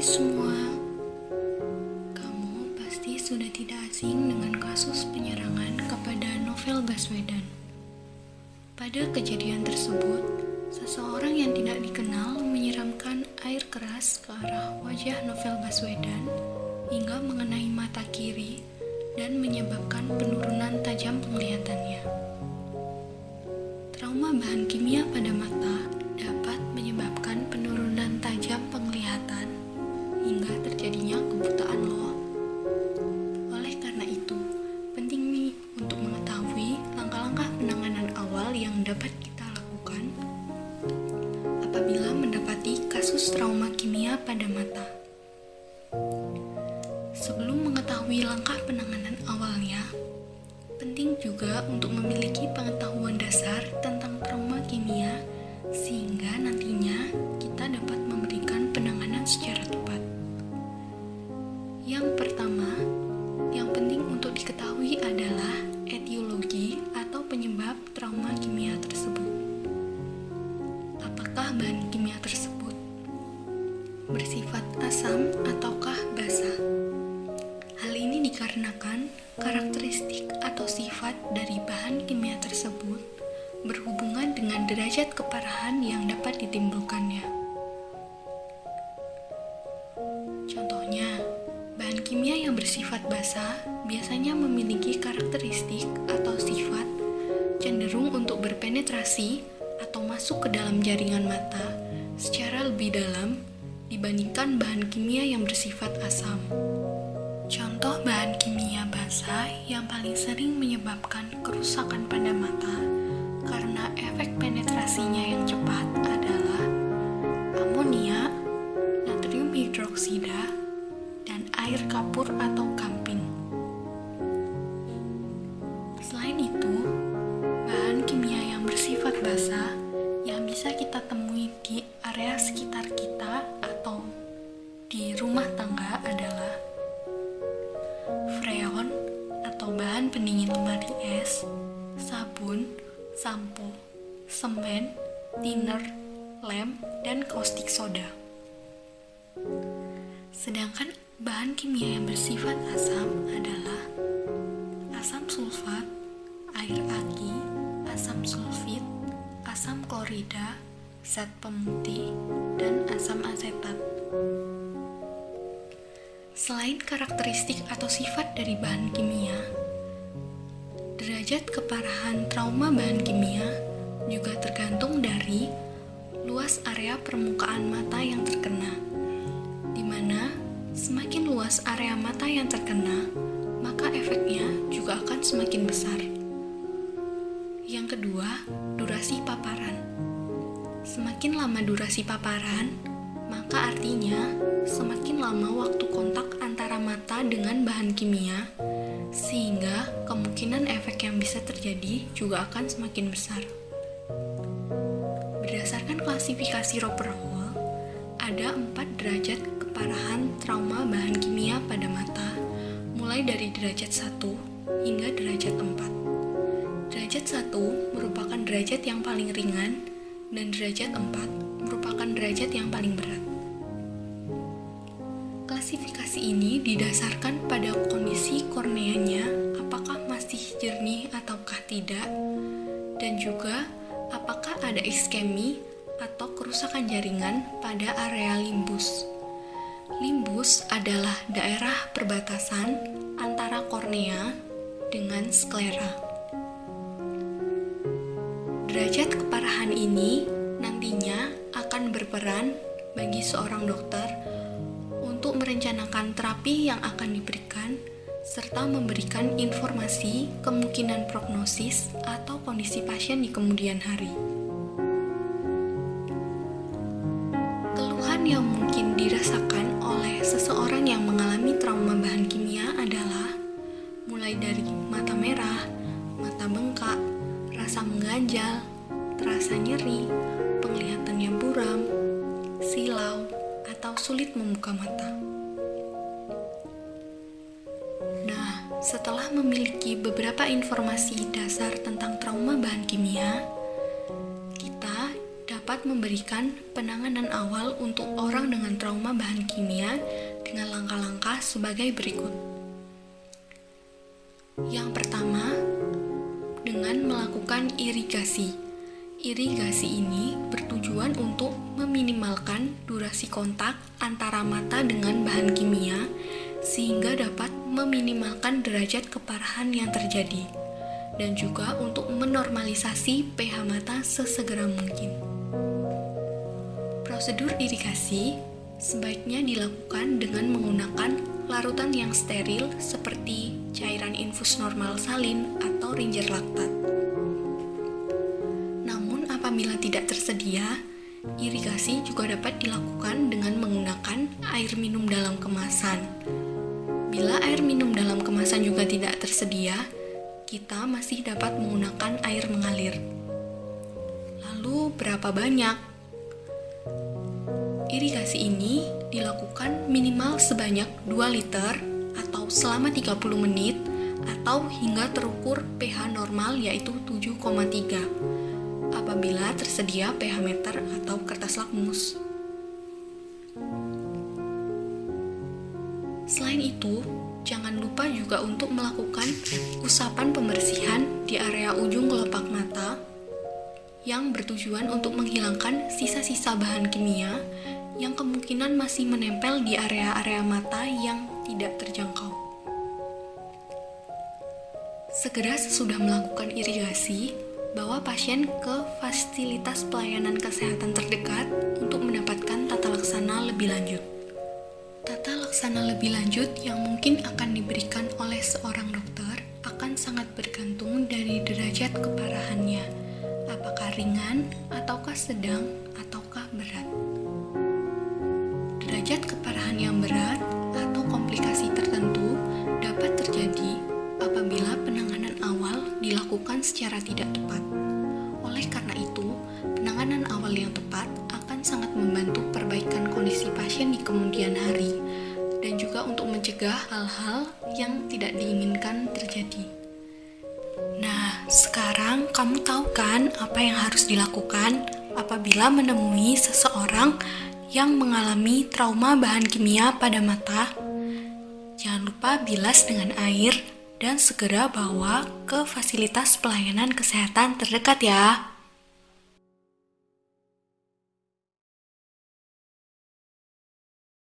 Hai semua, kamu pasti sudah tidak asing dengan kasus penyerangan kepada Novel Baswedan. Pada kejadian tersebut, seseorang yang tidak dikenal menyiramkan air keras ke arah wajah Novel Baswedan hingga mengenai mata kiri dan menyebabkan penurunan tajam penglihatannya. Trauma bahan kimia pada mata dapat menyebabkan penurunan tajam penglihatan hingga terjadinya kebutaan loh. Oleh karena itu, penting nih untuk mengetahui langkah-langkah penanganan awal yang dapat kita lakukan apabila mendapati kasus trauma kimia pada mata. Sebelum mengetahui langkah penanganan awalnya, penting juga untuk memiliki pengetahuan dasar tentang trauma kimia sehingga nantinya kita dapat memberikan penanganan secara tepat. Yang pertama, yang penting untuk diketahui adalah etiologi atau penyebab trauma kimia tersebut. Apakah bahan kimia tersebut bersifat asam ataukah basa? Hal ini dikarenakan karakteristik atau sifat dari bahan kimia tersebut berhubungan dengan derajat keparahan yang dapat ditimbulkannya. Contohnya, bahan kimia yang bersifat basa biasanya memiliki karakteristik atau sifat cenderung untuk berpenetrasi atau masuk ke dalam jaringan mata secara lebih dalam dibandingkan bahan kimia yang bersifat asam. Contoh bahan kimia basa yang paling sering menyebabkan kerusakan pada mata karena efek penetrasinya yang cepat adalah amonia, natrium hidroksida, dan air kapur atau gamping. Selain itu, bahan kimia yang bersifat basa yang bisa kita temui di area sekitar kita atau di rumah tangga adalah freon atau bahan pendingin lemari es, sabun, sampo, semen, thinner, lem, dan kaustik soda. Sedangkan bahan kimia yang bersifat asam adalah asam sulfat, air aki, asam sulfit, asam klorida, zat pemutih, dan asam asetat. Selain karakteristik atau sifat dari bahan kimia, derajat keparahan trauma bahan kimia juga tergantung dari luas area permukaan mata yang terkena, di mana semakin luas area mata yang terkena, maka efeknya juga akan semakin besar. Yang kedua, durasi paparan. Semakin lama durasi paparan, maka artinya semakin lama waktu kontak antara mata dengan bahan kimia, sehingga kemungkinan efek yang bisa terjadi juga akan semakin besar. Berdasarkan klasifikasi Roper-Hall, ada 4 derajat keparahan trauma bahan kimia pada mata, mulai dari derajat 1 hingga derajat 4. Derajat 1 merupakan derajat yang paling ringan, dan derajat 4 merupakan derajat yang paling berat. Klasifikasi ini didasarkan pada kondisi korneanya, apakah masih jernih ataukah tidak, dan juga apakah ada iskemi atau kerusakan jaringan pada area limbus. Limbus adalah daerah perbatasan antara kornea dengan sklera. Derajat keparahan ini nantinya akan berperan bagi seorang dokter untuk merencanakan terapi yang akan diberikan serta memberikan informasi kemungkinan prognosis atau kondisi pasien di kemudian hari. Keluhan yang mungkin dirasakan oleh seseorang yang mengalami trauma bahan kimia adalah mulai dari mata merah, mata bengkak, rasa mengganjal, terasa nyeri, penglihatannya buram, silau, atau sulit membuka mata. Nah, setelah memiliki beberapa informasi dasar tentang trauma bahan kimia, kita dapat dapat memberikan penanganan awal untuk orang dengan trauma bahan kimia dengan langkah-langkah sebagai berikut. Yang pertama, dengan melakukan irigasi. Irigasi ini bertujuan untuk meminimalkan durasi kontak antara mata dengan bahan kimia sehingga dapat meminimalkan derajat keparahan yang terjadi dan juga untuk menormalisasi pH mata sesegera mungkin. Prosedur irigasi sebaiknya dilakukan dengan menggunakan larutan yang steril seperti cairan infus normal salin atau ringer laktat. Namun apabila tidak tersedia, irigasi juga dapat dilakukan dengan menggunakan air minum dalam kemasan. Bila air minum dalam kemasan juga tidak tersedia, kita masih dapat menggunakan air mengalir. Lalu berapa banyak? Irigasi ini dilakukan minimal sebanyak 2 liter atau selama 30 menit atau hingga terukur pH normal yaitu 7,3 apabila tersedia pH meter atau kertas lakmus. Selain itu, jangan lupa juga untuk melakukan usapan pembersihan di area ujung kelopak mata yang bertujuan untuk menghilangkan sisa-sisa bahan kimia yang kemungkinan masih menempel di area-area mata yang tidak terjangkau. Segera sesudah melakukan irigasi, bawa pasien ke fasilitas pelayanan kesehatan terdekat untuk mendapatkan tata laksana lebih lanjut. Tata laksana lebih lanjut yang mungkin akan diberikan oleh seorang dokter akan sangat bergantung dari derajat keparahannya, apakah ringan, ataukah sedang, ataukah berat. Derajat keparahan yang berat atau komplikasi tertentu dapat terjadi apabila penanganan awal dilakukan secara tidak tepat. Oleh karena itu, penanganan awal yang tepat akan sangat membantu perbaikan kondisi pasien di kemudian hari dan juga untuk mencegah hal-hal yang tidak diinginkan terjadi. Nah, sekarang kamu tahu kan apa yang harus dilakukan apabila menemui seseorang yang mengalami trauma bahan kimia pada mata? Jangan lupa bilas dengan air dan segera bawa ke fasilitas pelayanan kesehatan terdekat ya.